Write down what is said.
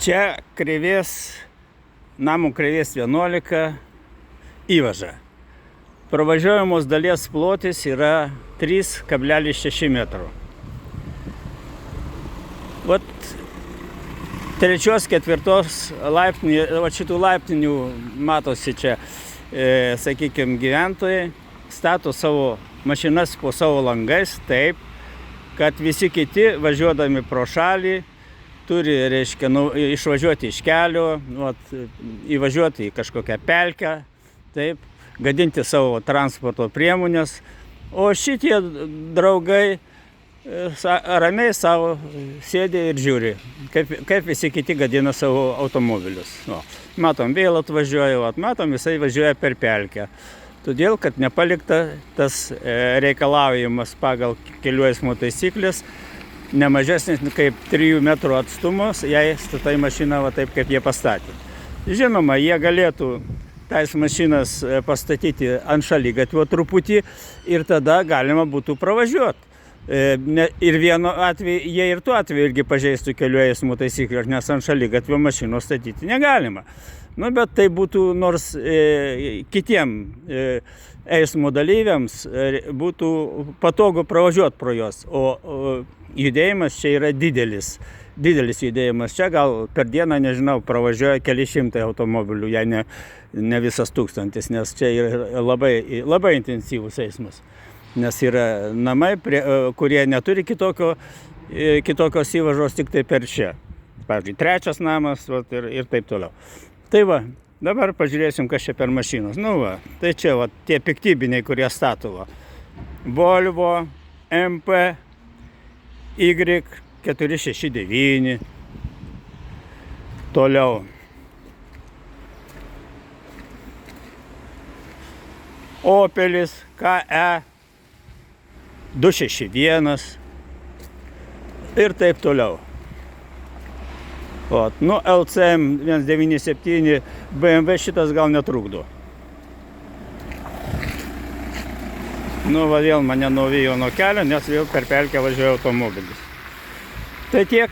Čia Krėvės, Namo Krėvės 11 įvaža. Pravažiuojamos dalies plotis yra 3,6 metrų. Vat trečios, ketvirtos šitų laiptinių matosi čia, sakykime, gyventojai stato savo mašinas po savo langais taip, kad visi kiti važiuodami pro šalį turi, reiškia, išvažiuoti iš kelio, įvažiuoti į kažkokią pelkę, taip, gadinti savo transporto priemonės, o šitie draugai ramiai savo sėdi ir žiūri, kaip visi kiti gadina savo automobilius. Matom, vėl atvažiuoja, matom, jisai važiuoja per pelkę. Todėl, kad nepalikta tas reikalaujamas pagal kelių eismo taisyklės, ne mažesnis kaip 3 metrų atstumus, jei statai mašiną taip, kaip jie pastatė. Žinoma, jie galėtų tais mašinas pastatyti ant šaligatvio truputį ir tada galima būtų pravažiuoti. Ir vienu atveju, jie ir tuo atveju irgi pažeistų kelių eismo taisyklės, nes ant šaligatvio mašinos statyti negalima. Bet tai būtų nors kitiem eismo dalyviams būtų patogu pravažiuoti pro jos, o judėjimas čia yra didelis judėjimas. Čia gal per dieną, nežinau, pravažiuoja keli šimtai automobilių, jei ne visas 1000, nes čia yra labai intensyvus eismas. Nes yra namai, kurie neturi kitokios įvažos tik tai per čia. Pavyzdžiui, trečias namas ir taip toliau. Tai va, dabar pažiūrėsim, kas čia per mašinos. Tai čia tie piktybiniai, kurie stato. Volvo, MP, Y469. Toliau. Opelis KE 261 ir taip toliau. LCM 197 BMW šitas gal netrukdo. Vėl mane nuvijo nuo kelio, nes vėl per pelkę važiuoja automobilis. Tai tiek.